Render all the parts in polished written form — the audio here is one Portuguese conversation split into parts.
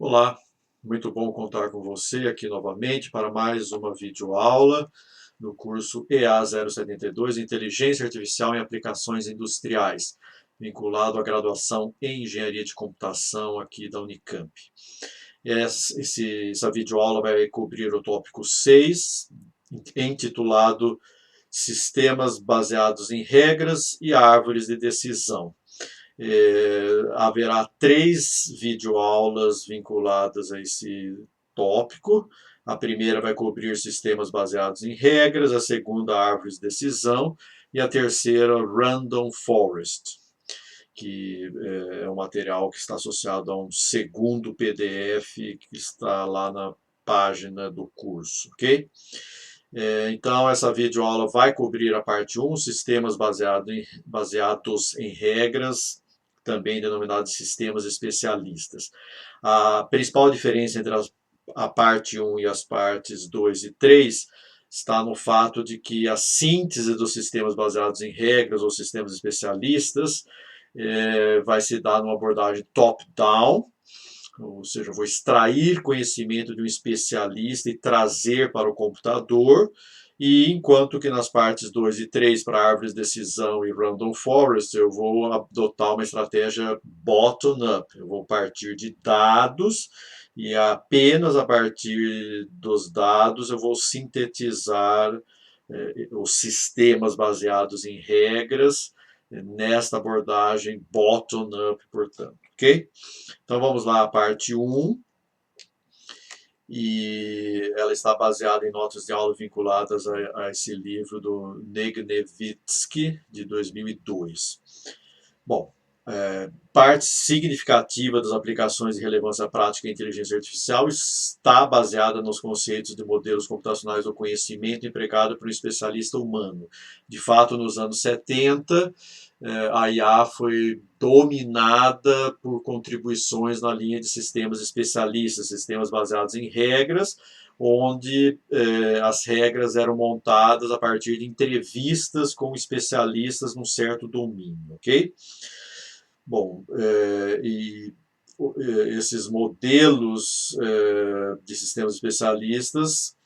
Olá, muito bom contar com você aqui novamente para mais uma videoaula no curso EA 072, Inteligência Artificial em Aplicações Industriais, vinculado à graduação em Engenharia de Computação aqui da Unicamp. Essa videoaula vai cobrir o tópico 6, intitulado Sistemas baseados em regras e árvores de decisão. Haverá 3 videoaulas vinculadas a esse tópico. A primeira vai cobrir sistemas baseados em regras, a segunda, árvores de decisão, e a terceira, Random Forest, que é um material que está associado a um segundo PDF que está lá na página do curso, ok? Então, essa videoaula vai cobrir a parte 1, sistemas baseados em regras, também denominados sistemas especialistas. A principal diferença entre a parte 1 e as partes 2 e 3 está no fato de que a síntese dos sistemas baseados em regras ou sistemas especialistas vai se dar numa abordagem top-down, ou seja, eu vou extrair conhecimento de um especialista e trazer para o computador, e enquanto que nas partes 2 e 3, para árvores de decisão e random forest, eu vou adotar uma estratégia bottom-up. Eu vou partir de dados e apenas a partir dos dados eu vou sintetizar os sistemas baseados em regras nesta abordagem bottom-up, portanto, ok? Então vamos lá, a parte 1, e ela está baseada em notas de aula vinculadas a esse livro do Negnevitsky, de 2002. Bom, parte significativa das aplicações de relevância prática em inteligência artificial está baseada nos conceitos de modelos computacionais do conhecimento empregado por um especialista humano. De fato, nos anos 70, a IA foi dominada por contribuições na linha de sistemas especialistas, sistemas baseados em regras, onde as regras eram montadas a partir de entrevistas com especialistas num certo domínio, ok? Bom, esses modelos de sistemas especialistas,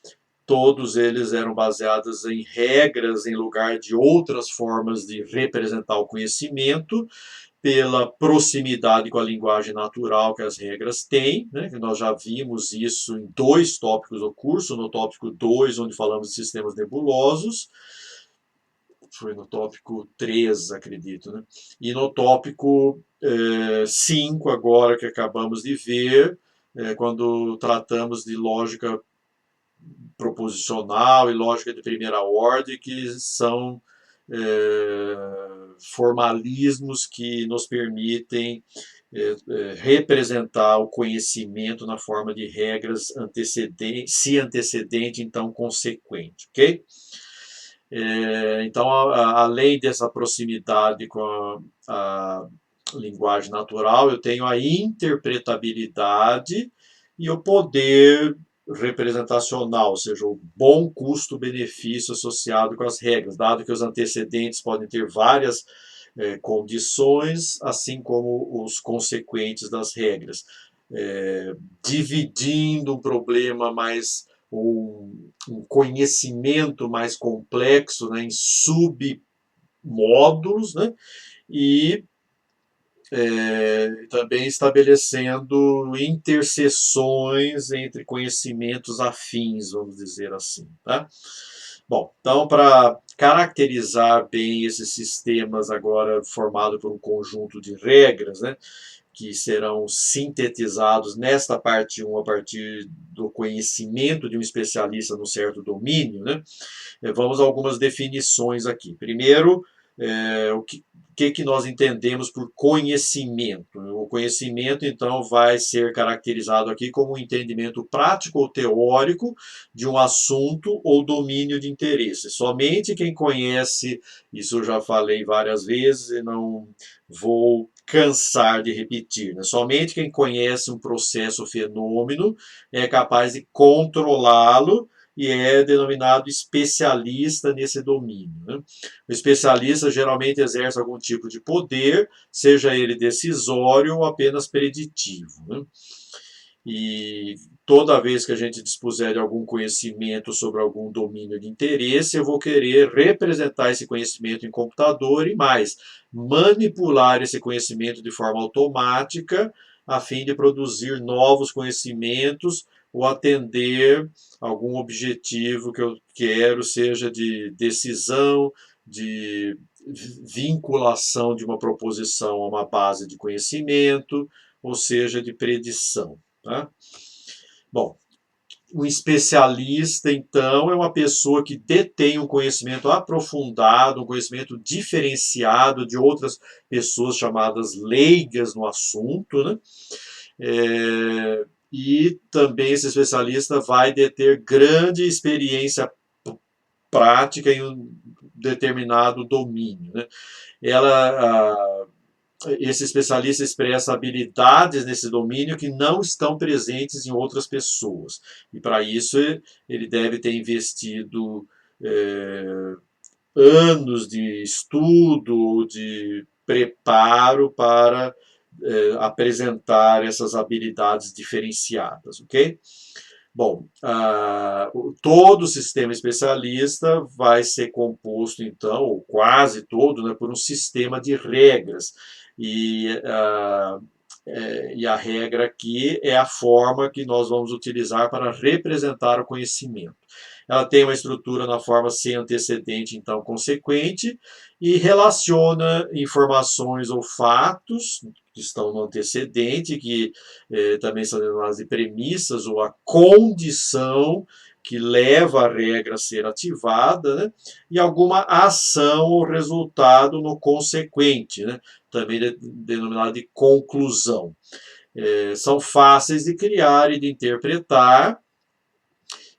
todos eles eram baseados em regras em lugar de outras formas de representar o conhecimento, pela proximidade com a linguagem natural que as regras têm, né? Nós já vimos isso em 2 tópicos do curso, no tópico 2, onde falamos de sistemas nebulosos, foi no tópico 3, acredito, né? E no tópico 5, agora que acabamos de ver, quando tratamos de lógica proposicional e lógica de primeira ordem, que são formalismos que nos permitem representar o conhecimento na forma de regras antecedente, se antecedente, então consequente, ok? Então, além dessa proximidade com a linguagem natural, eu tenho a interpretabilidade e o poder representacional, ou seja, o bom custo-benefício associado com as regras, dado que os antecedentes podem ter várias condições, assim como os consequentes das regras, dividindo um problema mais, um conhecimento mais complexo, né, em submódulos, né, e também estabelecendo interseções entre conhecimentos afins, vamos dizer assim. Tá? Bom, então, para caracterizar bem esses sistemas agora formados por um conjunto de regras, né, que serão sintetizados nesta parte 1 a partir do conhecimento de um especialista no certo domínio, né, vamos a algumas definições aqui. Primeiro, o que nós entendemos por conhecimento? O conhecimento, então, vai ser caracterizado aqui como um entendimento prático ou teórico de um assunto ou domínio de interesse. Somente quem conhece, isso eu já falei várias vezes e não vou cansar de repetir, né? Somente quem conhece um processo ou fenômeno é capaz de controlá-lo e é denominado especialista nesse domínio, né? O especialista geralmente exerce algum tipo de poder, seja ele decisório ou apenas preditivo, né? e toda vez que a gente dispuser de algum conhecimento sobre algum domínio de interesse, eu vou querer representar esse conhecimento em computador e mais, manipular esse conhecimento de forma automática, a fim de produzir novos conhecimentos ou atender algum objetivo que eu quero, seja de decisão, de vinculação de uma proposição a uma base de conhecimento, ou seja, de predição. Tá? Bom, um especialista, então, é uma pessoa que detém um conhecimento aprofundado, um conhecimento diferenciado de outras pessoas chamadas leigas no assunto, né? E também esse especialista vai deter grande experiência prática em um determinado domínio, né? Esse especialista expressa habilidades nesse domínio que não estão presentes em outras pessoas. E para isso ele deve ter investido anos de estudo, de preparo para apresentar essas habilidades diferenciadas, ok? Bom, todo o sistema especialista vai ser composto, então, ou quase todo, né, por um sistema de regras. E a regra aqui é a forma que nós vamos utilizar para representar o conhecimento. Ela tem uma estrutura na forma sem antecedente, então consequente, e relaciona informações ou fatos que estão no antecedente, que também são denominadas de premissas, ou a condição que leva a regra a ser ativada, né? E alguma ação ou resultado no consequente, né? Também denominado de conclusão. São fáceis de criar e de interpretar,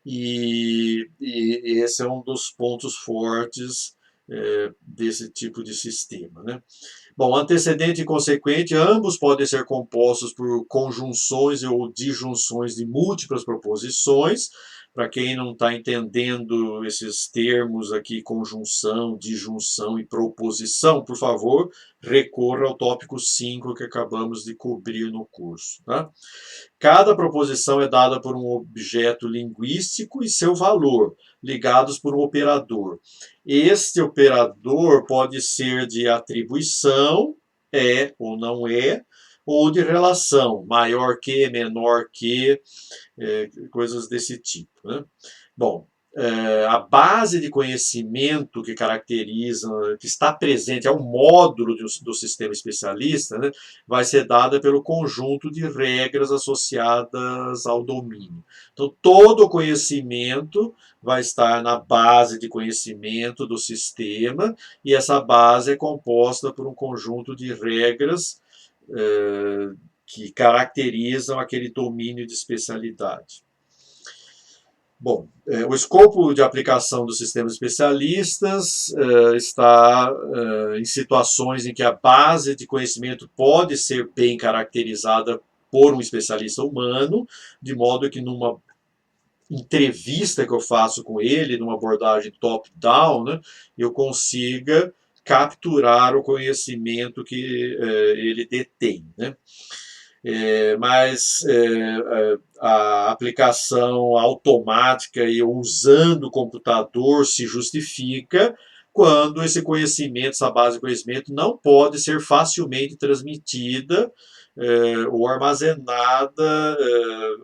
e esse é um dos pontos fortes desse tipo de sistema, né? Bom, antecedente e consequente, ambos podem ser compostos por conjunções ou disjunções de múltiplas proposições. Para quem não está entendendo esses termos aqui, conjunção, disjunção e proposição, por favor, recorra ao tópico 5 que acabamos de cobrir no curso. Tá? Cada proposição é dada por um objeto linguístico e seu valor, ligados por um operador. Este operador pode ser de atribuição, é ou não é, ou de relação, maior que, menor que, coisas desse tipo. Né? Bom, a base de conhecimento que caracteriza, que está presente, é o módulo do sistema especialista, né, vai ser dada pelo conjunto de regras associadas ao domínio. Então, todo o conhecimento vai estar na base de conhecimento do sistema, e essa base é composta por um conjunto de regras que caracterizam aquele domínio de especialidade. Bom, o escopo de aplicação dos sistemas especialistas está em situações em que a base de conhecimento pode ser bem caracterizada por um especialista humano, de modo que numa entrevista que eu faço com ele, numa abordagem top-down, né, eu consiga capturar o conhecimento que ele detém, né? Mas a aplicação automática e usando o computador se justifica quando esse conhecimento, essa base de conhecimento, não pode ser facilmente transmitida ou armazenada,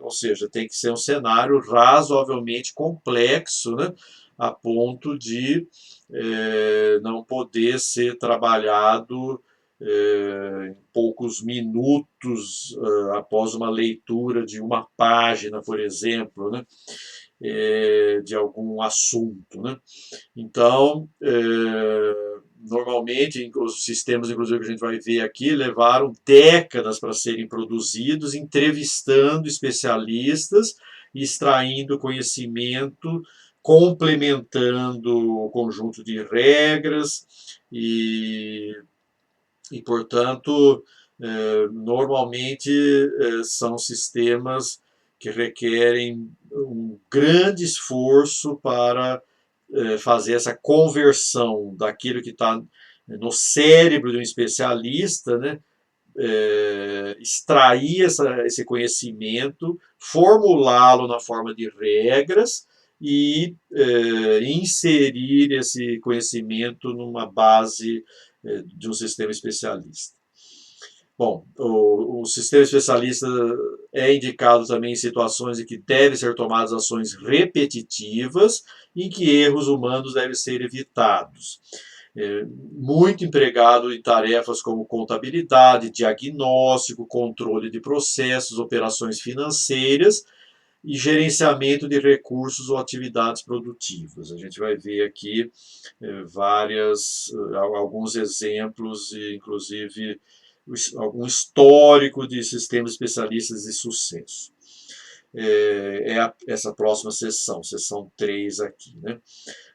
ou seja, tem que ser um cenário razoavelmente complexo, né, a ponto de não poder ser trabalhado em poucos minutos após uma leitura de uma página, por exemplo, né, de algum assunto. Né? Então, normalmente, os sistemas, inclusive, que a gente vai ver aqui, levaram décadas para serem produzidos, entrevistando especialistas, extraindo conhecimento, complementando o conjunto de regras e portanto, normalmente são sistemas que requerem um grande esforço para fazer essa conversão daquilo que está no cérebro de um especialista, né, extrair esse conhecimento, formulá-lo na forma de regras e inserir esse conhecimento numa base de um sistema especialista. Bom, o sistema especialista é indicado também em situações em que devem ser tomadas ações repetitivas e em que erros humanos devem ser evitados. Muito empregado em tarefas como contabilidade, diagnóstico, controle de processos, operações financeiras e gerenciamento de recursos ou atividades produtivas. A gente vai ver aqui alguns exemplos, inclusive algum histórico de sistemas especialistas de sucesso. Essa próxima sessão 3 aqui, né?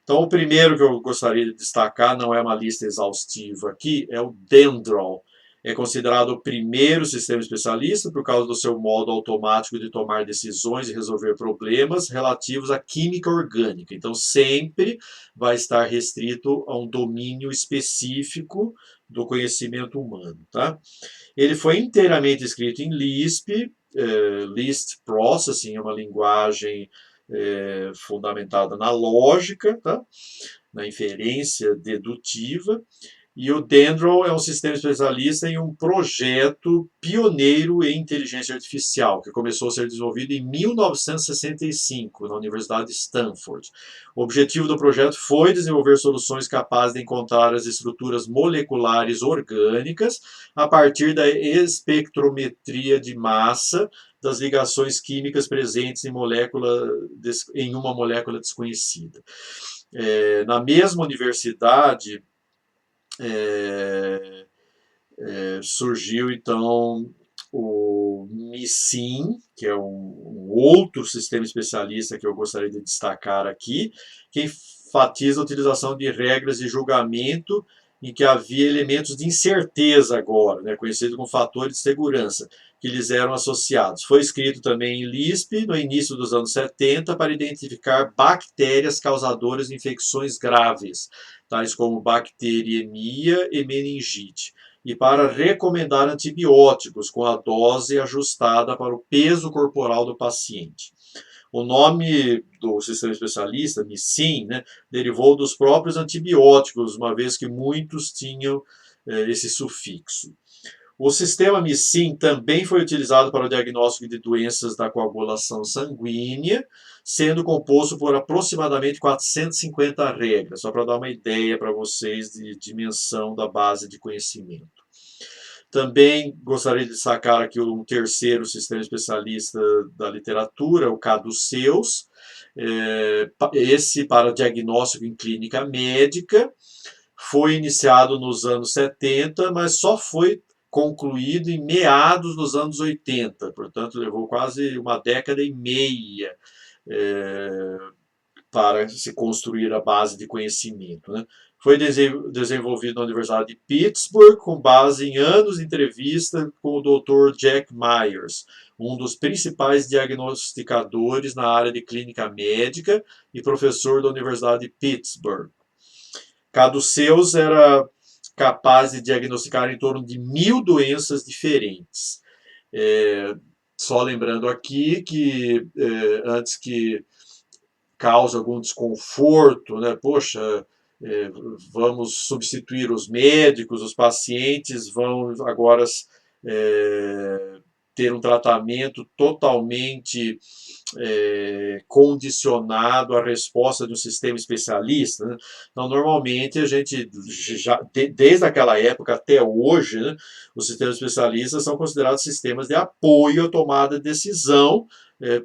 Então, o primeiro que eu gostaria de destacar, não é uma lista exaustiva aqui, é o Dendron. É considerado o primeiro sistema especialista por causa do seu modo automático de tomar decisões e resolver problemas relativos à química orgânica. Então, sempre vai estar restrito a um domínio específico do conhecimento humano. Tá? Ele foi inteiramente escrito em Lisp, Lisp Processing, é uma linguagem fundamentada na lógica, tá? Na inferência dedutiva, e o Dendron é um sistema especialista em um projeto pioneiro em inteligência artificial, que começou a ser desenvolvido em 1965, na Universidade de Stanford. O objetivo do projeto foi desenvolver soluções capazes de encontrar as estruturas moleculares orgânicas a partir da espectrometria de massa das ligações químicas presentes em uma molécula desconhecida. Na mesma universidade, surgiu então o MISIN, que é um outro sistema especialista que eu gostaria de destacar aqui, que enfatiza a utilização de regras de julgamento em que havia elementos de incerteza agora, né, conhecido como fatores de segurança, que lhes eram associados. Foi escrito também em Lisp no início dos anos 70 para identificar bactérias causadoras de infecções graves, tais como bacteriemia e meningite, e para recomendar antibióticos com a dose ajustada para o peso corporal do paciente. O nome do sistema especialista, MISIN, né, derivou dos próprios antibióticos, uma vez que muitos tinham esse sufixo. O sistema MISIN também foi utilizado para o diagnóstico de doenças da coagulação sanguínea, sendo composto por aproximadamente 450 regras, só para dar uma ideia para vocês de dimensão da base de conhecimento. Também gostaria de destacar aqui um terceiro sistema especialista da literatura, o Caduceus, esse para diagnóstico em clínica médica, foi iniciado nos anos 70, mas só foi concluído em meados dos anos 80, portanto levou quase uma década e meia para se construir a base de conhecimento. Né? Foi desenvolvido na Universidade de Pittsburgh, com base em anos de entrevista com o Dr. Jack Myers, um dos principais diagnosticadores na área de clínica médica e professor da Universidade de Pittsburgh. Caduceus era capaz de diagnosticar em torno de 1000 doenças diferentes. Só lembrando aqui que antes que cause algum desconforto, né? Poxa, vamos substituir os médicos, os pacientes vão agora ter um tratamento totalmente condicionado à resposta de um sistema especialista. Né? Então, normalmente, a gente, desde aquela época até hoje, né, os sistemas especialistas são considerados sistemas de apoio à tomada de decisão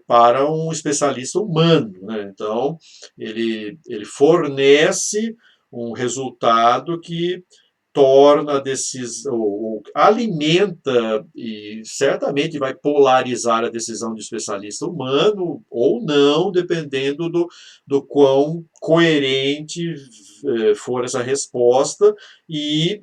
para um especialista humano. Né? Então, ele fornece um resultado que torna a decisão, ou alimenta e certamente vai polarizar a decisão do especialista humano ou não, dependendo do quão coerente for essa resposta e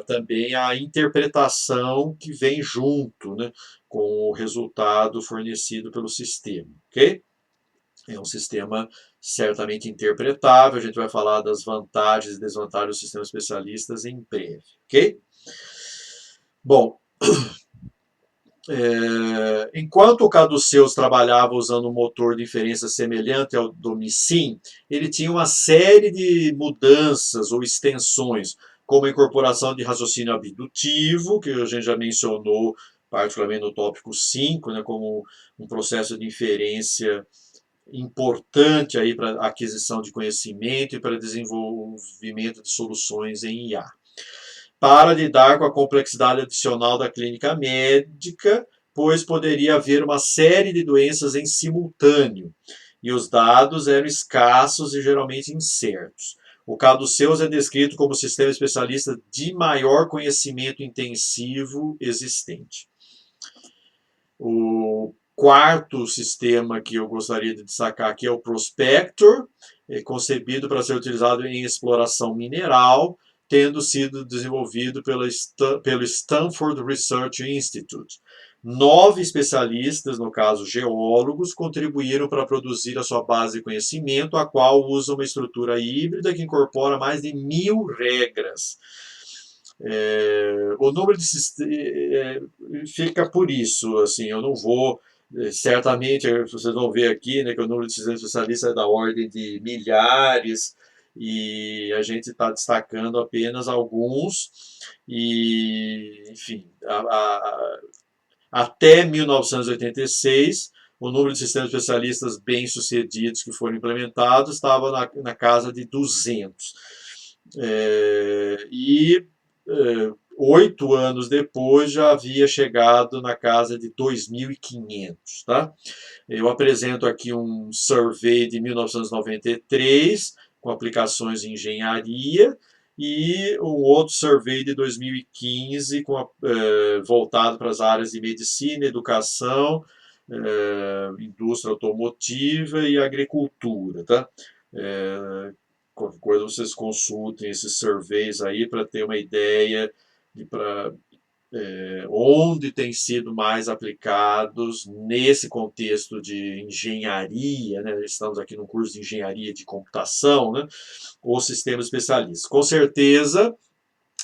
também a interpretação que vem junto, né, com o resultado fornecido pelo sistema, ok? É um sistema certamente interpretável, a gente vai falar das vantagens e desvantagens dos sistemas especialistas em breve, ok? Bom, enquanto o Caduceus trabalhava usando um motor de inferência semelhante ao do Nissin, ele tinha uma série de mudanças ou extensões, como a incorporação de raciocínio abdutivo, que a gente já mencionou particularmente no tópico 5, né, como um processo de inferência importante aí para aquisição de conhecimento e para desenvolvimento de soluções em IA. Para lidar com a complexidade adicional da clínica médica, pois poderia haver uma série de doenças em simultâneo, e os dados eram escassos e geralmente incertos. O Caduceus é descrito como o sistema especialista de maior conhecimento intensivo existente. O quarto sistema que eu gostaria de destacar aqui é o Prospector, concebido para ser utilizado em exploração mineral, tendo sido desenvolvido pelo Stanford Research Institute. 9 especialistas, no caso geólogos, contribuíram para produzir a sua base de conhecimento, a qual usa uma estrutura híbrida que incorpora mais de 1000 regras. O número de fica por isso, assim, eu não vou, certamente vocês vão ver aqui, né, que o número de sistemas especialistas é da ordem de milhares, e a gente está destacando apenas alguns, e, enfim, até 1986, o número de sistemas especialistas bem-sucedidos que foram implementados estava na casa de 200. E 8 anos depois já havia chegado na casa de 2.500. Tá? Eu apresento aqui um survey de 1993 com aplicações em engenharia e um outro survey de 2015 voltado para as áreas de medicina, educação, indústria automotiva e agricultura. Tá? Qualquer coisa vocês consultem esses surveys aí para ter uma ideia de onde tem sido mais aplicados nesse contexto de engenharia, né? Estamos aqui no curso de engenharia de computação, né? Os sistemas especialistas. Com certeza,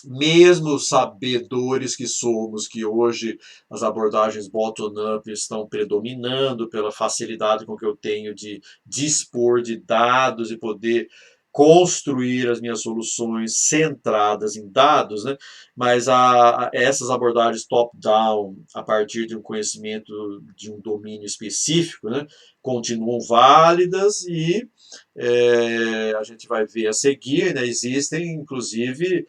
mesmo sabedores que somos, que hoje as abordagens bottom-up estão predominando pela facilidade com que eu tenho de dispor de dados e poder construir as minhas soluções centradas em dados, né? Mas essas abordagens top-down, a partir de um conhecimento de um domínio específico, né, continuam válidas e a gente vai ver a seguir, né, existem, inclusive,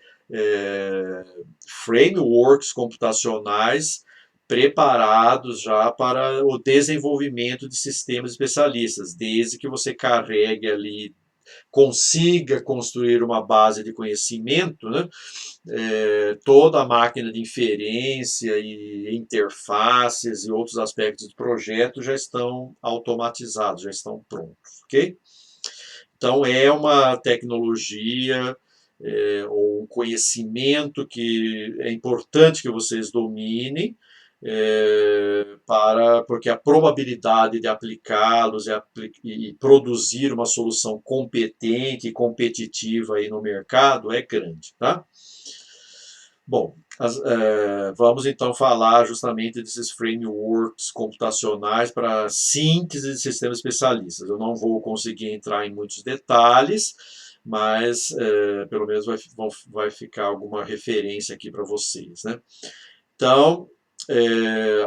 frameworks computacionais preparados já para o desenvolvimento de sistemas especialistas, desde que você carregue ali, consiga construir uma base de conhecimento, né? Toda a máquina de inferência e interfaces e outros aspectos do projeto já estão automatizados, já estão prontos, ok? Então é uma tecnologia ou um conhecimento que é importante que vocês dominem, porque a probabilidade de aplicá-los e produzir uma solução competente e competitiva aí no mercado é grande. Tá? Bom, vamos então falar justamente desses frameworks computacionais para síntese de sistemas especialistas. Eu não vou conseguir entrar em muitos detalhes, mas pelo menos vai ficar alguma referência aqui para vocês. Né? Então,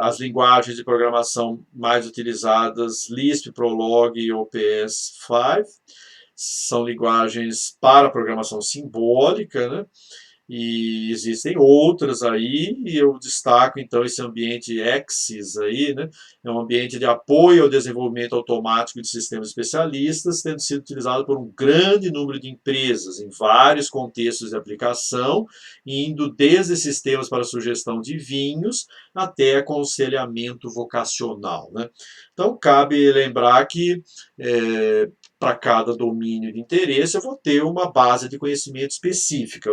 as linguagens de programação mais utilizadas, Lisp, Prolog e OPS5, são linguagens para programação simbólica, né? E existem outras aí, e eu destaco então esse ambiente Axis aí, né? É um ambiente de apoio ao desenvolvimento automático de sistemas especialistas, tendo sido utilizado por um grande número de empresas em vários contextos de aplicação, indo desde sistemas para sugestão de vinhos até aconselhamento vocacional, né? Então cabe lembrar que para cada domínio de interesse eu vou ter uma base de conhecimento específica.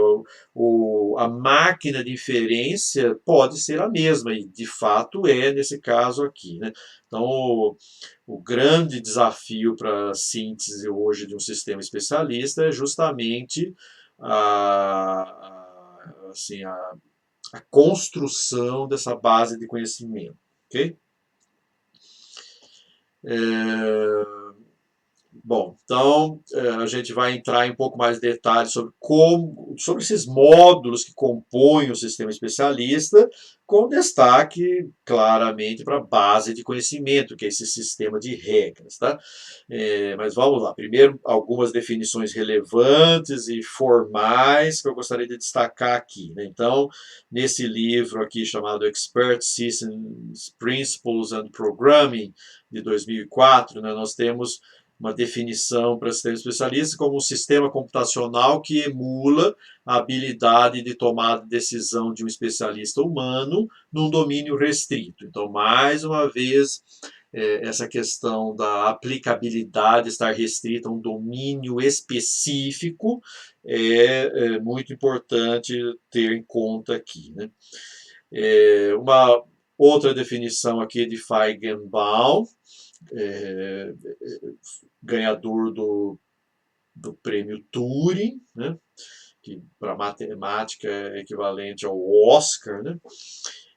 A máquina de inferência pode ser a mesma, e de fato é nesse caso aqui. Né? Então, o grande desafio para a síntese hoje de um sistema especialista é justamente assim, a construção dessa base de conhecimento, ok? Bom, então a gente vai entrar em um pouco mais de detalhes sobre esses módulos que compõem o sistema especialista, com destaque claramente para a base de conhecimento, que é esse sistema de regras, tá? Mas vamos lá. Primeiro, algumas definições relevantes e formais que eu gostaria de destacar aqui, né? Então, nesse livro aqui chamado Expert Systems Principles and Programming, de 2004, né, nós temos uma definição para sistema especialista como um sistema computacional que emula a habilidade de tomada de decisão de um especialista humano num domínio restrito. Então, mais uma vez, essa questão da aplicabilidade estar restrita a um domínio específico é muito importante ter em conta aqui, né? Uma outra definição aqui de Feigenbaum, ganhador do prêmio Turing, né, que para matemática é equivalente ao Oscar, né,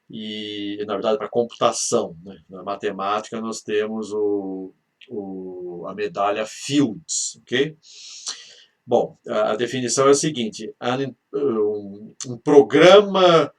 e na verdade para computação, né. Na matemática nós temos a medalha Fields, ok? Bom, a definição é a seguinte: um programa,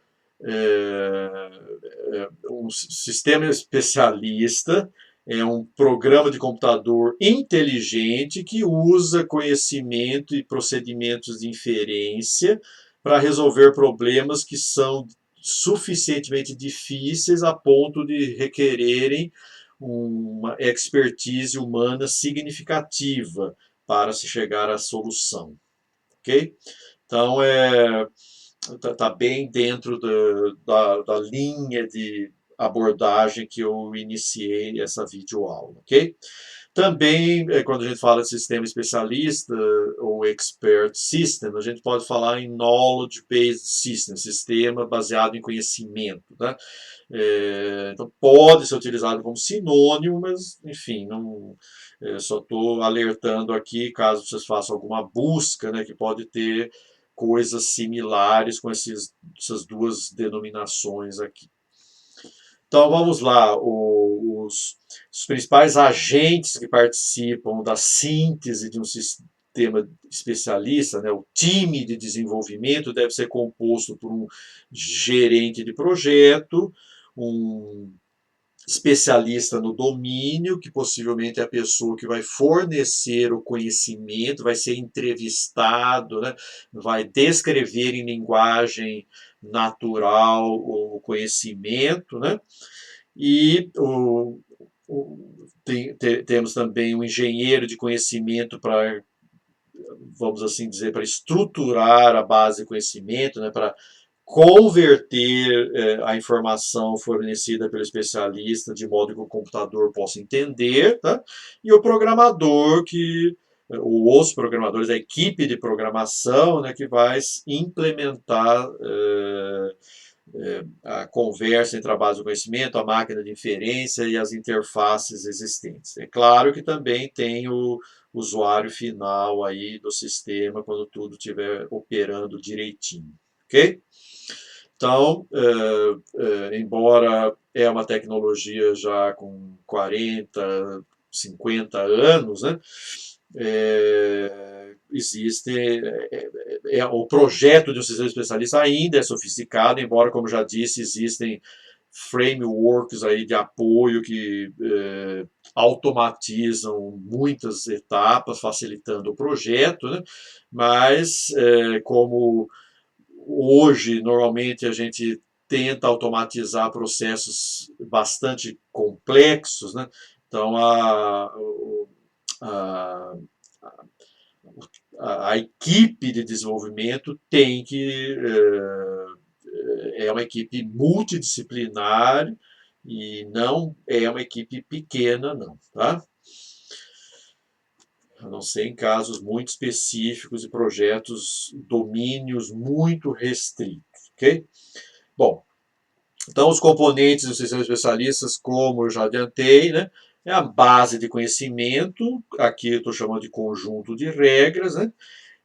um sistema especialista é um programa de computador inteligente que usa conhecimento e procedimentos de inferência para resolver problemas que são suficientemente difíceis a ponto de requererem uma expertise humana significativa para se chegar à solução, ok? Então, está bem dentro da linha de abordagem que eu iniciei essa videoaula, ok? Também, quando a gente fala de sistema especialista ou expert system, a gente pode falar em knowledge-based system, sistema baseado em conhecimento, né? Então, pode ser utilizado como sinônimo, mas, enfim, não, só estou alertando aqui, caso vocês façam alguma busca, né, que pode ter coisas similares com essas duas denominações aqui. Então vamos lá, os principais agentes que participam da síntese de um sistema especialista, né, o time de desenvolvimento deve ser composto por um gerente de projeto, um especialista no domínio, que possivelmente é a pessoa que vai fornecer o conhecimento, vai ser entrevistado, né? Vai descrever em linguagem natural o conhecimento, né? E temos também um engenheiro de conhecimento para, vamos assim dizer, para estruturar a base de conhecimento, né? Para converter a informação fornecida pelo especialista de modo que o computador possa entender, tá? E o programador ou os programadores, a equipe de programação, né, que vai implementar a conversa entre a base do conhecimento, a máquina de inferência e as interfaces existentes. É claro que também tem o usuário final aí do sistema quando tudo estiver operando direitinho, ok? Então, embora é uma tecnologia já com 40, 50 anos, né, o projeto de um sistema especialista ainda é sofisticado, embora, como já disse, existem frameworks aí de apoio que automatizam muitas etapas, facilitando o projeto, né, mas como hoje, normalmente, a gente tenta automatizar processos bastante complexos, né? Então, a, a equipe de desenvolvimento tem que é uma equipe multidisciplinar e não é uma equipe pequena, não, tá? A não ser em casos muito específicos e projetos, domínios muito restritos, ok? Bom, então os componentes dos sistemas especialistas, como eu já adiantei, né, é a base de conhecimento, aqui eu estou chamando de conjunto de regras, né,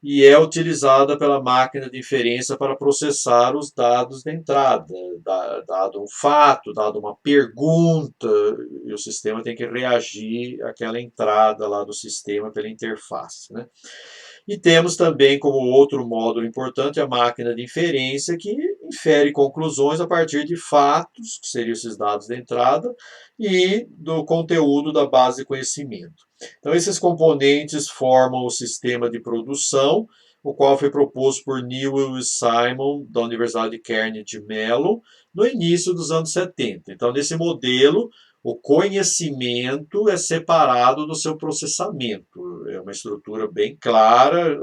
e é utilizada pela máquina de inferência para processar os dados da entrada, dado um fato, dado uma pergunta, e o sistema tem que reagir àquela entrada lá do sistema pela interface, né? E temos também como outro módulo importante a máquina de inferência, que infere conclusões a partir de fatos, que seriam esses dados de entrada, e do conteúdo da base de conhecimento. Então, esses componentes formam o sistema de produção, o qual foi proposto por Newell e Simon, da Universidade de Carnegie Mellon, no início dos anos 70. Então, nesse modelo, o conhecimento é separado do seu processamento. É uma estrutura bem clara.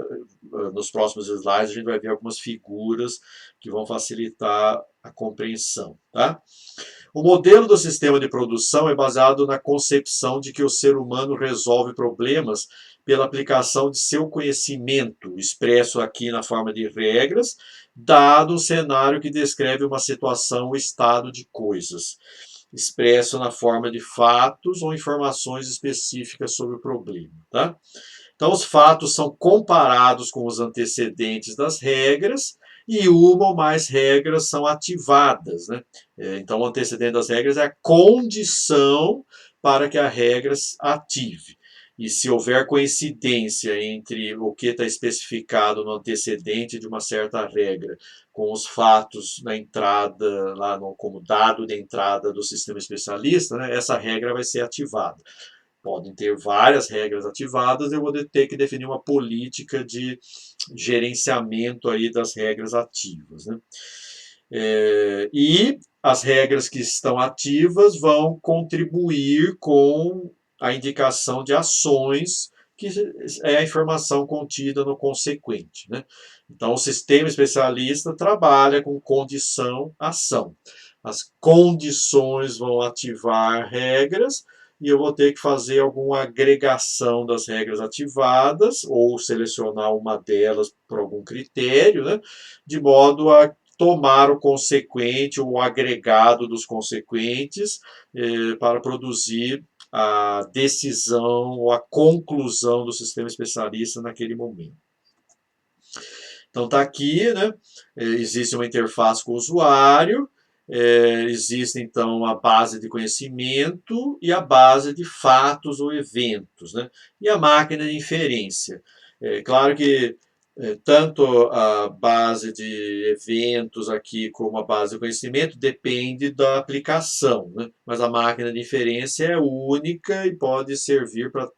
Nos próximos slides, a gente vai ver algumas figuras que vão facilitar a compreensão. Tá? O modelo do sistema de produção é baseado na concepção de que o ser humano resolve problemas pela aplicação de seu conhecimento, expresso aqui na forma de regras, dado um cenário que descreve uma situação ou estado de coisas, expresso na forma de fatos ou informações específicas sobre o problema. Tá? Então, os fatos são comparados com os antecedentes das regras e uma ou mais regras são ativadas. Né? Então, o antecedente das regras é a condição para que a regra ative. E se houver coincidência entre o que está especificado no antecedente de uma certa regra com os fatos na entrada, lá no, como dado de entrada do sistema especialista, né, essa regra vai ser ativada. Podem ter várias regras ativadas, eu vou ter que definir uma política de gerenciamento aí das regras ativas. Né? E as regras que estão ativas vão contribuir com a indicação de ações, que é a informação contida no consequente. Né? Então, o sistema especialista trabalha com condição-ação. As condições vão ativar regras, e eu vou ter que fazer alguma agregação das regras ativadas, ou selecionar uma delas por algum critério, né? De modo a tomar o consequente, ou o agregado dos consequentes, para produzir a decisão ou a conclusão do sistema especialista naquele momento. Então está aqui, né? Existe uma interface com o usuário, existe então a base de conhecimento e a base de fatos ou eventos, né? E a máquina de inferência. Claro que tanto a base de eventos aqui como a base de conhecimento depende da aplicação, né? Mas a máquina de inferência é única e pode servir para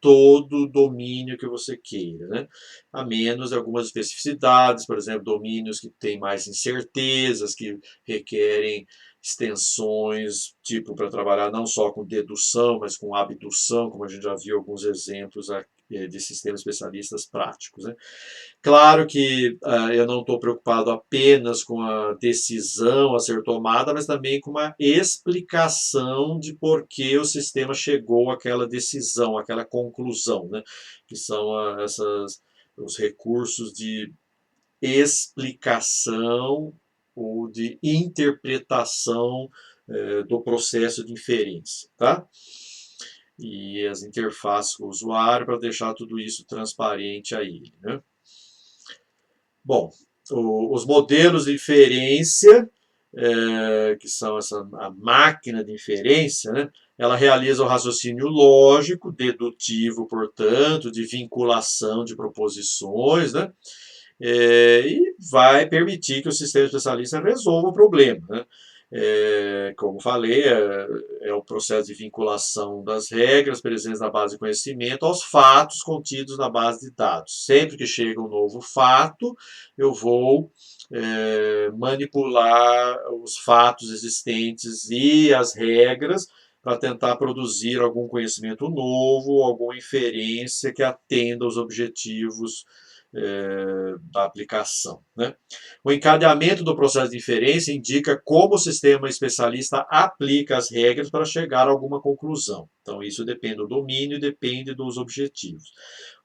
todo o domínio que você queira, né? A menos algumas especificidades, por exemplo, domínios que têm mais incertezas, que requerem extensões, tipo para trabalhar não só com dedução, mas com abdução, como a gente já viu alguns exemplos de sistemas especialistas práticos. Né? Claro que eu não estou preocupado apenas com a decisão a ser tomada, mas também com uma explicação de por que o sistema chegou àquela decisão, àquela conclusão, né? Que são os recursos de explicação ou de interpretação do processo de inferência. Tá? E as interfaces com o usuário para deixar tudo isso transparente a ele. Né? Bom, os modelos de inferência, que são a máquina de inferência, né, ela realiza o raciocínio lógico, dedutivo, portanto, de vinculação de proposições, né, e vai permitir que o sistema especialista resolva o problema. Né. Como falei, é o processo de vinculação das regras presentes na base de conhecimento aos fatos contidos na base de dados. Sempre que chega um novo fato, eu vou manipular os fatos existentes e as regras para tentar produzir algum conhecimento novo, alguma inferência que atenda aos objetivos da aplicação. Né? O encadeamento do processo de inferência indica como o sistema especialista aplica as regras para chegar a alguma conclusão. Então, isso depende do domínio, depende dos objetivos.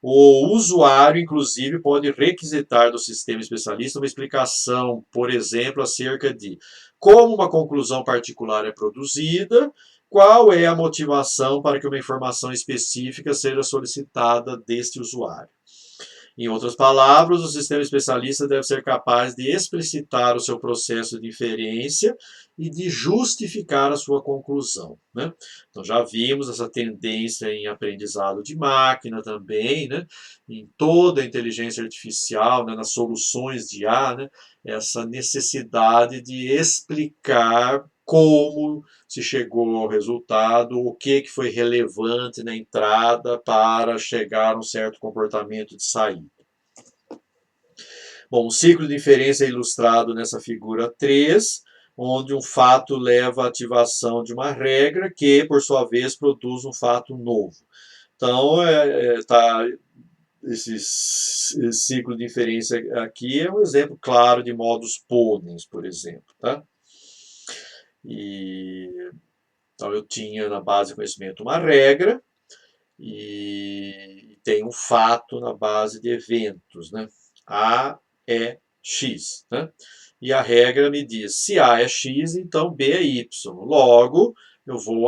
O usuário, inclusive, pode requisitar do sistema especialista uma explicação, por exemplo, acerca de como uma conclusão particular é produzida, qual é a motivação para que uma informação específica seja solicitada deste usuário. Em outras palavras, o sistema especialista deve ser capaz de explicitar o seu processo de inferência e de justificar a sua conclusão, né? Então já vimos essa tendência em aprendizado de máquina também, né? Em toda a inteligência artificial, né? Nas soluções de IA, né? Essa necessidade de explicar como se chegou ao resultado, o que foi relevante na entrada para chegar a um certo comportamento de saída. Bom, o ciclo de inferência é ilustrado nessa figura 3, onde um fato leva à ativação de uma regra que, por sua vez, produz um fato novo. Então, esse ciclo de inferência aqui é um exemplo claro de modus ponens, por exemplo. Tá? Então, eu tinha na base de conhecimento uma regra e tem um fato na base de eventos. Né? A é X. Né? E a regra me diz, se A é X, então B é Y. Logo, eu vou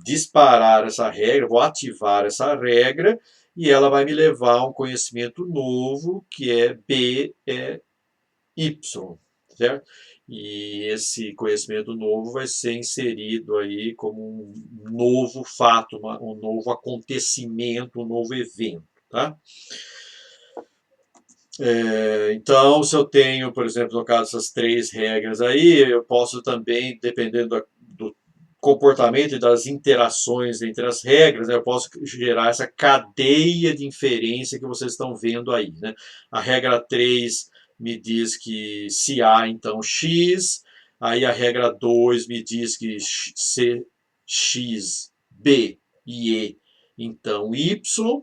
disparar essa regra, vou ativar essa regra, e ela vai me levar a um conhecimento novo, que é B é Y, certo? E esse conhecimento novo vai ser inserido aí como um novo fato, um novo acontecimento, um novo evento, tá? Então, se eu tenho, por exemplo, no caso dessas 3 regras aí, eu posso também, dependendo do comportamento e das interações entre as regras, né, eu posso gerar essa cadeia de inferência que vocês estão vendo aí. Né? A regra 3 me diz que se A, então X, aí a regra 2 me diz que se X, B e E, então Y,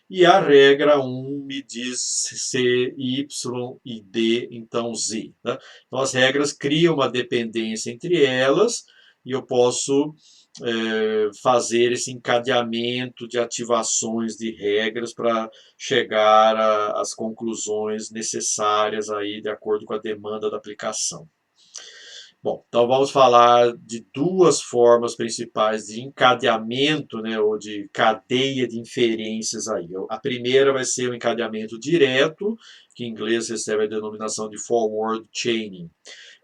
e a regra 1 me diz C, Y e D, então Z. Né? Então, as regras criam uma dependência entre elas e eu posso fazer esse encadeamento de ativações de regras para chegar às conclusões necessárias aí de acordo com a demanda da aplicação. Bom, então vamos falar de 2 formas principais de encadeamento, né, ou de cadeia de inferências aí. A primeira vai ser o encadeamento direto, que em inglês recebe a denominação de forward chaining.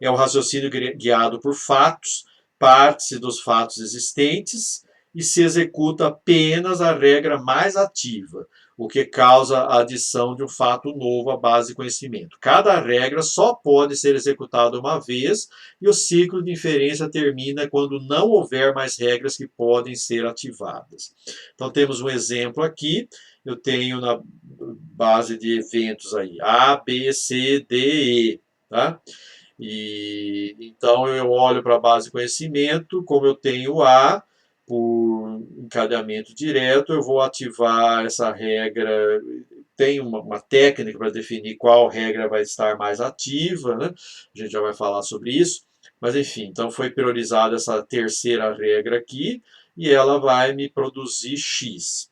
É o raciocínio guiado por fatos, parte-se dos fatos existentes e se executa apenas a regra mais ativa, o que causa a adição de um fato novo à base de conhecimento. Cada regra só pode ser executada uma vez e o ciclo de inferência termina quando não houver mais regras que podem ser ativadas. Então temos um exemplo aqui, eu tenho na base de eventos aí A, B, C, D, E, tá? E então eu olho para a base de conhecimento, como eu tenho A, por encadeamento direto, eu vou ativar essa regra. Tem uma técnica para definir qual regra vai estar mais ativa, né? A gente já vai falar sobre isso. Mas enfim, então foi priorizada essa terceira regra aqui e ela vai me produzir X.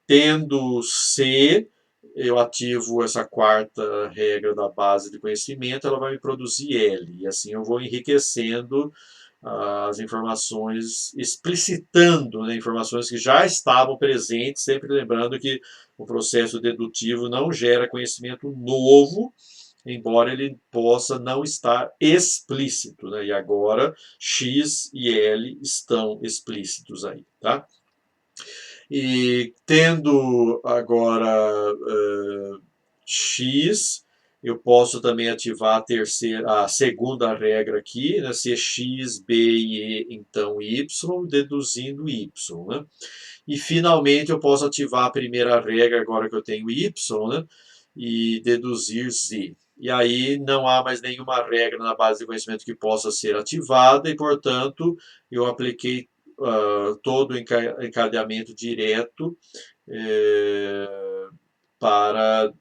Tendo C, eu ativo essa quarta regra da base de conhecimento, ela vai me produzir L. E assim eu vou enriquecendo as informações, explicitando, né, informações que já estavam presentes, sempre lembrando que o processo dedutivo não gera conhecimento novo, embora ele possa não estar explícito. Né? E agora X e L estão explícitos aí. Tá? E tendo agora X, eu posso também ativar a segunda regra aqui, né? Se X, B e E, então Y, deduzindo Y. Né? E finalmente eu posso ativar a primeira regra, agora que eu tenho Y, né? E deduzir Z. E aí não há mais nenhuma regra na base de conhecimento que possa ser ativada e, portanto, eu apliquei todo o encadeamento direto para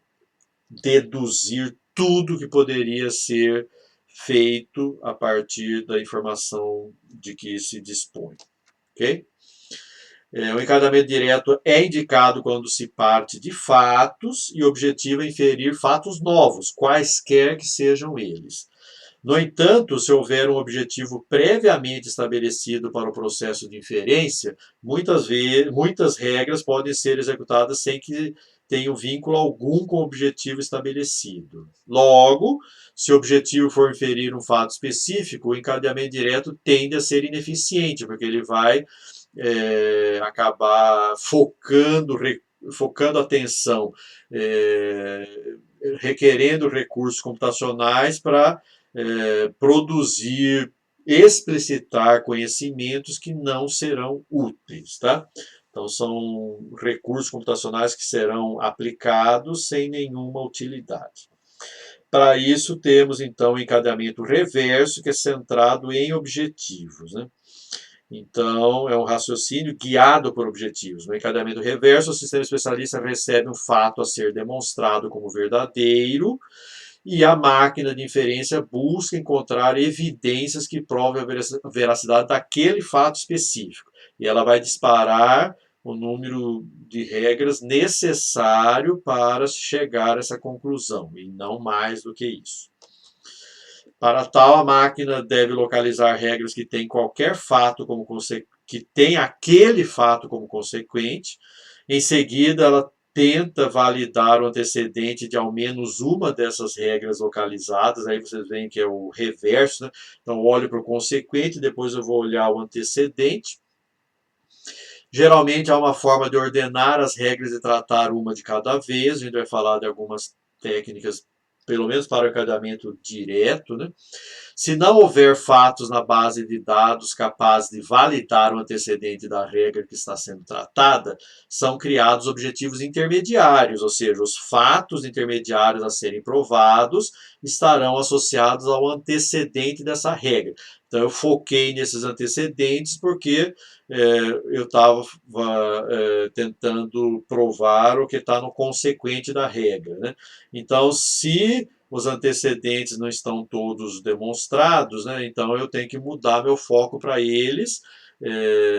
deduzir tudo que poderia ser feito a partir da informação de que se dispõe. Ok? O encadeamento direto é indicado quando se parte de fatos e o objetivo é inferir fatos novos, quaisquer que sejam eles. No entanto, se houver um objetivo previamente estabelecido para o processo de inferência, muitas regras podem ser executadas sem que tenham vínculo algum com o objetivo estabelecido. Logo, se o objetivo for inferir um fato específico, o encadeamento direto tende a ser ineficiente, porque ele vai acabar focando a atenção, requerendo recursos computacionais para produzir, explicitar conhecimentos que não serão úteis, tá? Então, são recursos computacionais que serão aplicados sem nenhuma utilidade. Para isso, temos, então, o encadeamento reverso, que é centrado em objetivos, né? Então, é um raciocínio guiado por objetivos. No encadeamento reverso, o sistema especialista recebe um fato a ser demonstrado como verdadeiro e a máquina de inferência busca encontrar evidências que provem a veracidade daquele fato específico. E ela vai disparar o número de regras necessário para chegar a essa conclusão, e não mais do que isso. Para tal, a máquina deve localizar regras que têm qualquer fato como que tem aquele fato como consequente. Em seguida, ela tenta validar o antecedente de ao menos uma dessas regras localizadas. Aí vocês veem que é o reverso, né? Então, olho para o consequente, depois eu vou olhar o antecedente. Geralmente há uma forma de ordenar as regras e tratar uma de cada vez. A gente vai falar de algumas técnicas, pelo menos para o encadeamento direto, né? Se não houver fatos na base de dados capazes de validar o antecedente da regra que está sendo tratada, são criados objetivos intermediários, ou seja, os fatos intermediários a serem provados estarão associados ao antecedente dessa regra. Então, eu foquei nesses antecedentes porque eu estava tentando provar o que está no consequente da regra, né? Então, se os antecedentes não estão todos demonstrados, né? Então eu tenho que mudar meu foco para eles,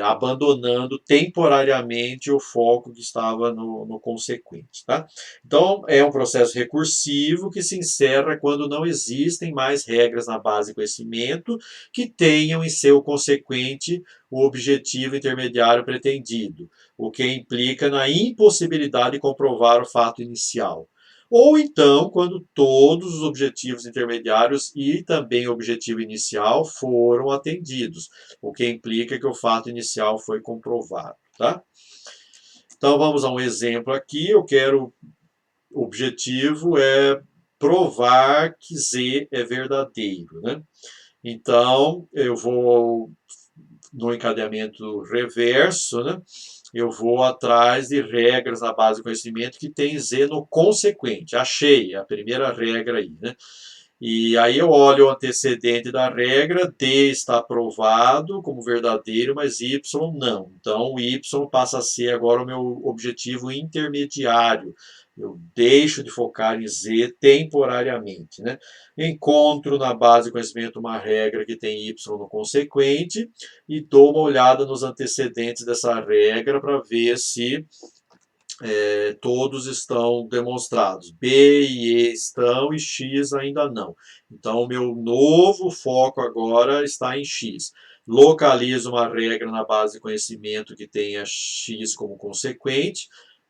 abandonando temporariamente o foco que estava no consequente. Tá? Então é um processo recursivo que se encerra quando não existem mais regras na base de conhecimento que tenham em seu consequente o objetivo intermediário pretendido, o que implica na impossibilidade de comprovar o fato inicial. Ou então, quando todos os objetivos intermediários e também o objetivo inicial foram atendidos, o que implica que o fato inicial foi comprovado. Tá? Então, vamos a um exemplo aqui. O objetivo é provar que Z é verdadeiro. Né? Então, eu vou no encadeamento reverso, né? Eu vou atrás de regras na base de conhecimento que tem Z no consequente. Achei a primeira regra aí, né? E aí eu olho o antecedente da regra, D está aprovado como verdadeiro, mas Y não. Então o Y passa a ser agora o meu objetivo intermediário. Eu deixo de focar em Z temporariamente. Né? Encontro na base de conhecimento uma regra que tem Y no consequente e dou uma olhada nos antecedentes dessa regra para ver se todos estão demonstrados. B e E estão e X ainda não. Então, o meu novo foco agora está em X. Localizo uma regra na base de conhecimento que tenha X como consequente,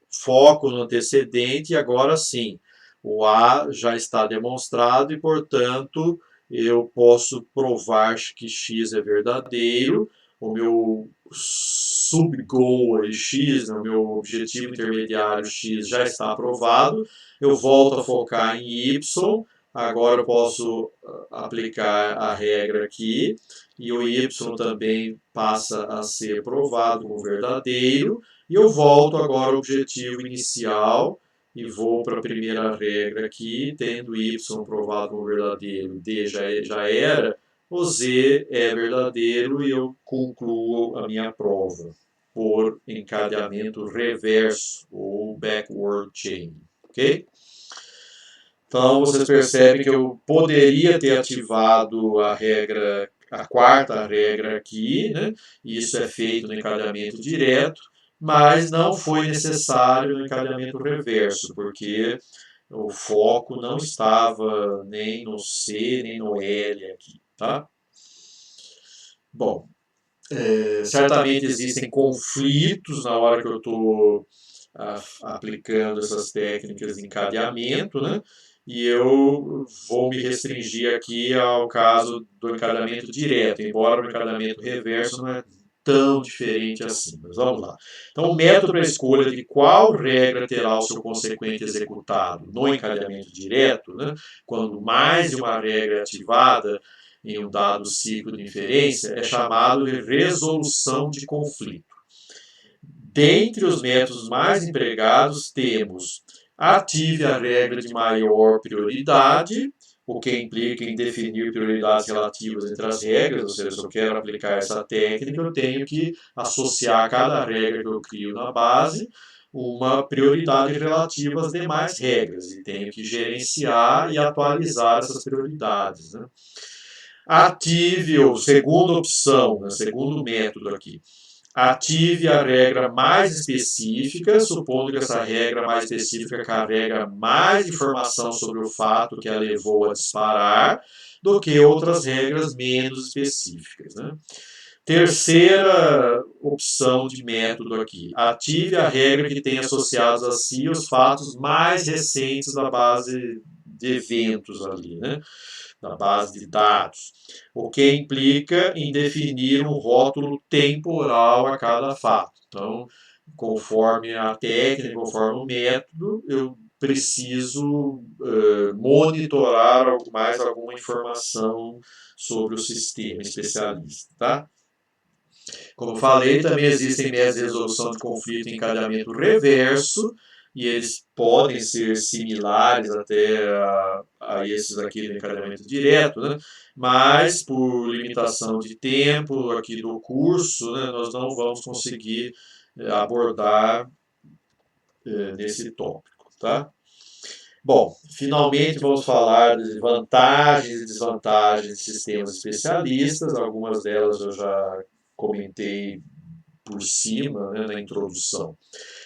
foco no antecedente e agora sim, o A já está demonstrado e, portanto, eu posso provar que X é verdadeiro. O meu subgoal X, o meu objetivo intermediário X já está aprovado. Eu volto a focar em Y. Agora eu posso aplicar a regra aqui e o Y também passa a ser provado como verdadeiro. E eu volto agora ao objetivo inicial e vou para a primeira regra aqui, tendo Y provado como verdadeiro, D já era, o Z é verdadeiro e eu concluo a minha prova por encadeamento reverso ou backward chain, ok? Então vocês percebem que eu poderia ter ativado a quarta regra aqui, né? Isso é feito no encadeamento direto, mas não foi necessário no encadeamento reverso, porque O foco não estava nem no C, nem no L aqui, tá? Bom, certamente existem conflitos na hora que eu estou aplicando essas técnicas de encadeamento, né? E eu vou me restringir aqui ao caso do encadeamento direto, embora o encadeamento reverso não é tão diferente assim. Mas vamos lá. Então, o método para a escolha de qual regra terá o seu consequente executado no encadeamento direto, né? Quando mais de uma regra é ativada em um dado ciclo de inferência, é chamado de resolução de conflito. Dentre os métodos mais empregados, temos ative a regra de maior prioridade, o que implica em definir prioridades relativas entre as regras, ou seja, se eu quero aplicar essa técnica, eu tenho que associar a cada regra que eu crio na base uma prioridade relativa às demais regras, e tenho que gerenciar e atualizar essas prioridades, né? Ative, ou segunda opção, né, segundo método aqui, ative a regra mais específica, supondo que essa regra mais específica carrega mais informação sobre o fato que a levou a disparar do que outras regras menos específicas, né? Terceira opção de método aqui, ative a regra que tem associados a si os fatos mais recentes da base de eventos ali, né? Da base de dados, o que implica em definir um rótulo temporal a cada fato. Então, conforme a técnica, conforme o método, eu preciso monitorar mais alguma informação sobre o sistema especialista, tá? Como falei, também existem métodos de resolução de conflito em encadeamento reverso, e eles podem ser similares até a esses aqui do encadeamento direto, né? Mas por limitação de tempo aqui do curso, né, nós não vamos conseguir abordar nesse tópico, tá? Bom, finalmente vamos falar de vantagens e desvantagens de sistemas especialistas. Algumas delas eu já comentei por cima, né, na introdução.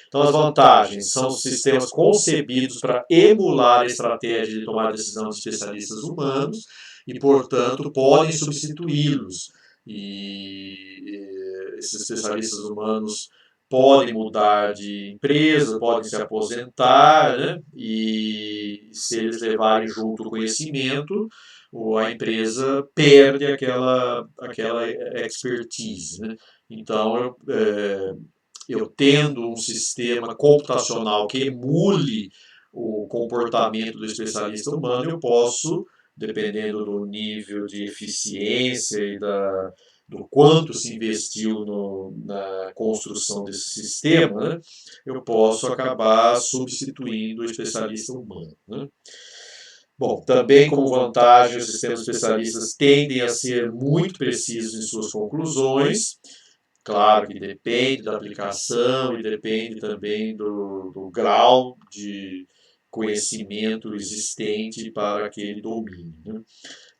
Então, as vantagens são sistemas concebidos para emular a estratégia de tomar decisão de especialistas humanos e, portanto, podem substituí-los. E esses especialistas humanos podem mudar de empresa, podem se aposentar, né? E se eles levarem junto o conhecimento, a empresa perde aquela expertise, né? Então, eu tendo um sistema computacional que emule o comportamento do especialista humano, eu posso, dependendo do nível de eficiência e do quanto se investiu na construção desse sistema, né, eu posso acabar substituindo o especialista humano, né. Bom, também como vantagem, os sistemas especialistas tendem a ser muito precisos em suas conclusões. Claro que depende da aplicação e depende também do grau de conhecimento existente para aquele domínio, né?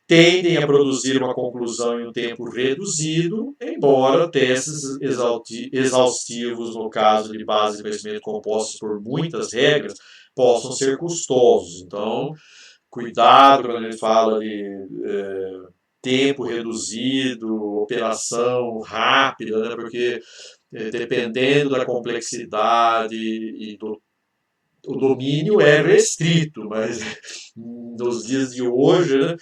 Tendem a produzir uma conclusão em um tempo reduzido, embora testes exaustivos, no caso de base de conhecimento compostos por muitas regras, possam ser custosos. Então, cuidado quando ele fala de tempo reduzido, operação rápida, né? Porque dependendo da complexidade e o domínio é restrito, mas nos dias de hoje, né,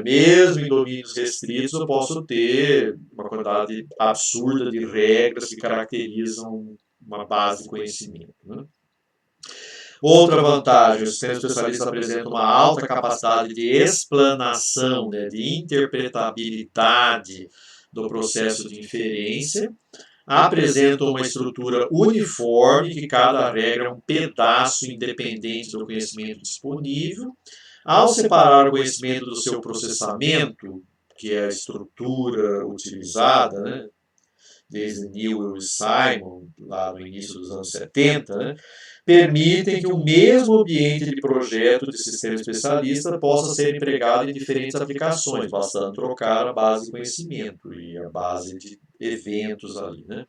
mesmo em domínios restritos, eu posso ter uma quantidade absurda de regras que caracterizam uma base de conhecimento, né? Outra vantagem, os sistemas especialistas apresentam uma alta capacidade de explanação, né, de interpretabilidade do processo de inferência, apresentam uma estrutura uniforme, que cada regra é um pedaço independente do conhecimento disponível. Ao separar o conhecimento do seu processamento, que é a estrutura utilizada, né, desde Newell e Simon, lá no início dos anos 70, né, permitem que o mesmo ambiente de projeto de sistema especialista possa ser empregado em diferentes aplicações, bastando trocar a base de conhecimento e a base de eventos ali, né?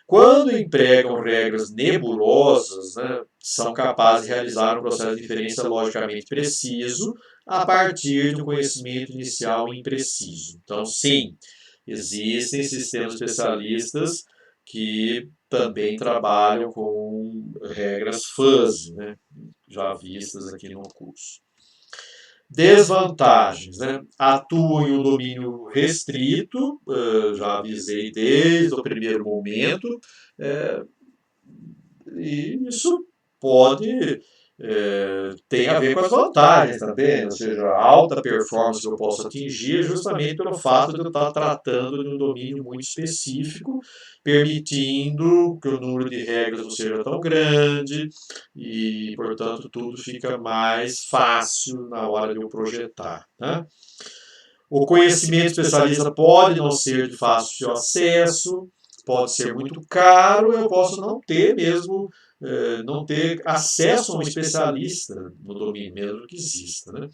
Quando empregam regras nebulosas, né, são capazes de realizar um processo de inferência logicamente preciso a partir de um conhecimento inicial impreciso. Então, sim, existem sistemas especialistas que também trabalham com regras fuzzy, né, já vistas aqui no curso. Desvantagens, né? Atuam em um domínio restrito, já avisei desde o primeiro momento, e isso pode tem a ver com as vantagens também, ou seja, a alta performance que eu posso atingir justamente pelo fato de eu estar tratando de um domínio muito específico, permitindo que o número de regras não seja tão grande e, portanto, tudo fica mais fácil na hora de eu projetar, né? O conhecimento especialista pode não ser de fácil acesso, pode ser muito caro, eu posso não ter mesmo, não ter acesso a um especialista no domínio, mesmo que exista, né?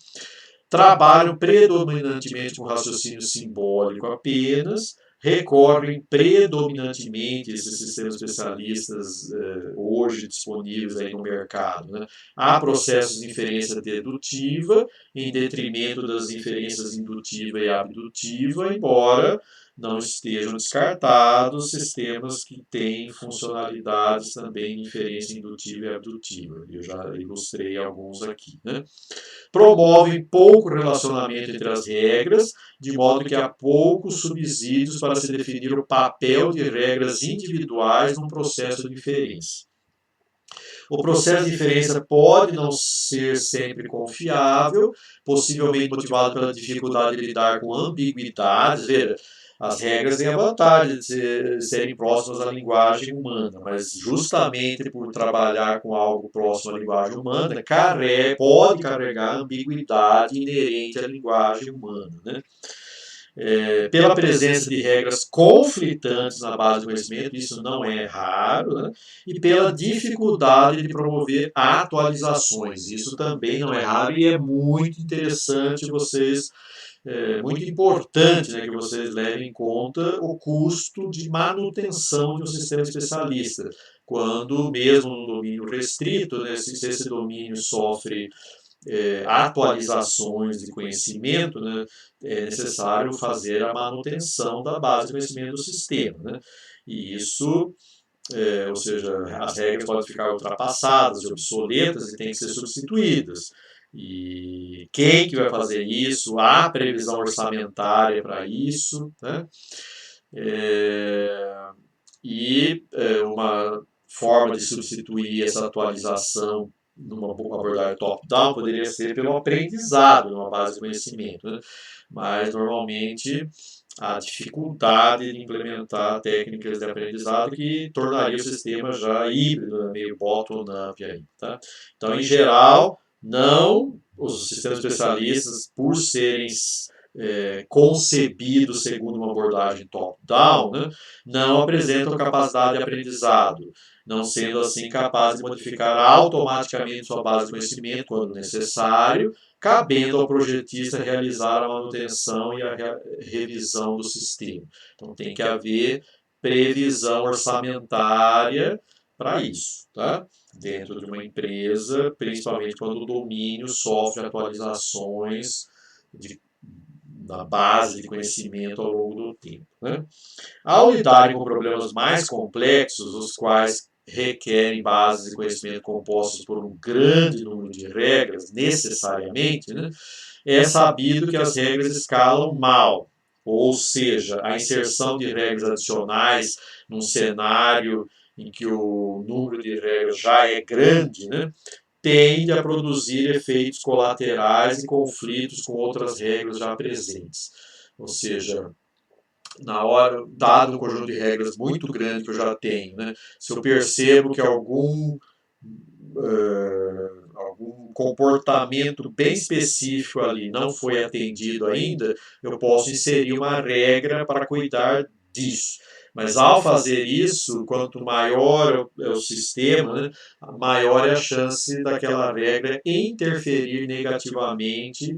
Trabalham predominantemente com raciocínio simbólico apenas, recorrem predominantemente esses sistemas especialistas hoje disponíveis aí no mercado, né, a processos de inferência dedutiva, em detrimento das inferências indutiva e abdutiva, embora não estejam descartados sistemas que têm funcionalidades também de inferência indutiva e abdutiva. Eu já ilustrei alguns aqui, né? Promovem pouco relacionamento entre as regras, de modo que há poucos subsídios para se definir o papel de regras individuais num processo de inferência. O processo de inferência pode não ser sempre confiável, possivelmente motivado pela dificuldade de lidar com ambiguidades. Veja, as regras têm a vantagem de serem próximas à linguagem humana, mas justamente por trabalhar com algo próximo à linguagem humana, pode carregar ambiguidade inerente à linguagem humana, né? Pela presença de regras conflitantes na base do conhecimento, isso não é raro, né? E pela dificuldade de promover atualizações, isso também não é raro e é muito interessante vocês, muito importante, né, que vocês levem em conta o custo de manutenção de um sistema especialista, quando mesmo no domínio restrito, né, se esse domínio sofre atualizações de conhecimento, né, é necessário fazer a manutenção da base de conhecimento do sistema, né? E isso, ou seja, as regras podem ficar ultrapassadas, obsoletas e têm que ser substituídas. E quem que vai fazer isso? Há previsão orçamentária para isso, né? Uma forma de substituir essa atualização numa abordagem top-down poderia ser pelo aprendizado, numa base de conhecimento, né? Mas normalmente a dificuldade de implementar técnicas de aprendizado que tornaria o sistema já híbrido, meio bottom-up aí, tá? Então, em geral, não os sistemas especialistas, por serem concebidos segundo uma abordagem top-down, né, não apresentam capacidade de aprendizado, não sendo assim capazes de modificar automaticamente sua base de conhecimento quando necessário, cabendo ao projetista realizar a manutenção e a revisão do sistema. Então tem que haver previsão orçamentária para isso, tá? Dentro de uma empresa, principalmente quando o domínio sofre atualizações na base de conhecimento ao longo do tempo, né? Ao lidarem com problemas mais complexos, os quais requerem bases de conhecimento compostas por um grande número de regras, necessariamente, né, é sabido que as regras escalam mal, ou seja, a inserção de regras adicionais num cenário em que o número de regras já é grande, né, tende a produzir efeitos colaterais e conflitos com outras regras já presentes. Ou seja, na hora, dado um conjunto de regras muito grande que eu já tenho, né, se eu percebo que algum comportamento bem específico ali não foi atendido ainda, eu posso inserir uma regra para cuidar disso. Mas ao fazer isso, quanto maior é o sistema, né, maior é a chance daquela regra interferir negativamente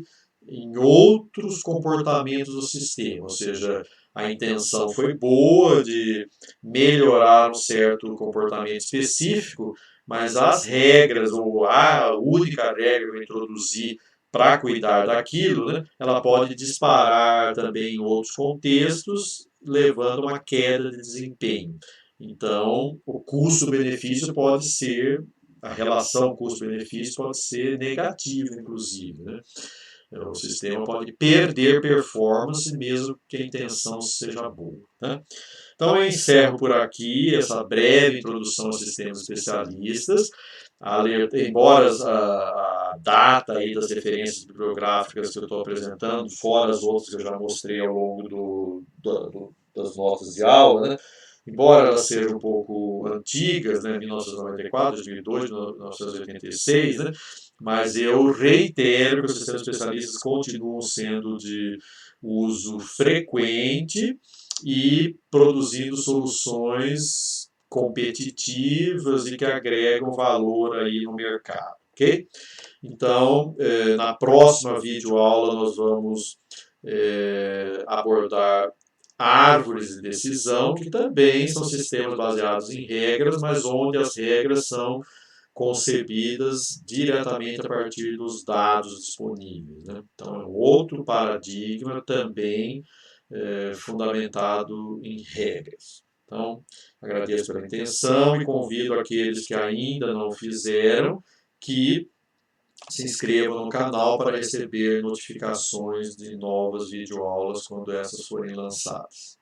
em outros comportamentos do sistema. Ou seja, a intenção foi boa de melhorar um certo comportamento específico, mas as regras, ou a única regra que eu introduzir para cuidar daquilo, né, ela pode disparar também em outros contextos, levando a uma queda de desempenho. Então, o custo-benefício pode ser, a relação custo-benefício pode ser negativa, inclusive, né? O sistema pode perder performance mesmo que a intenção seja boa, né? Então eu encerro por aqui essa breve introdução aos sistemas especialistas. Embora a data aí das referências bibliográficas que eu estou apresentando, fora as outras que eu já mostrei ao longo das notas de aula, né? Embora elas sejam um pouco antigas, né, 1994, 2002, 1986, né, mas eu reitero que os sistemas especialistas continuam sendo de uso frequente e produzindo soluções competitivas e que agregam valor aí no mercado, ok? Então, na próxima videoaula nós vamos abordar árvores de decisão, que também são sistemas baseados em regras, mas onde as regras são concebidas diretamente a partir dos dados disponíveis, né? Então, é um outro paradigma também fundamentado em regras. Então, agradeço pela atenção e convido aqueles que ainda não fizeram que se inscrevam no canal para receber notificações de novas videoaulas quando essas forem lançadas.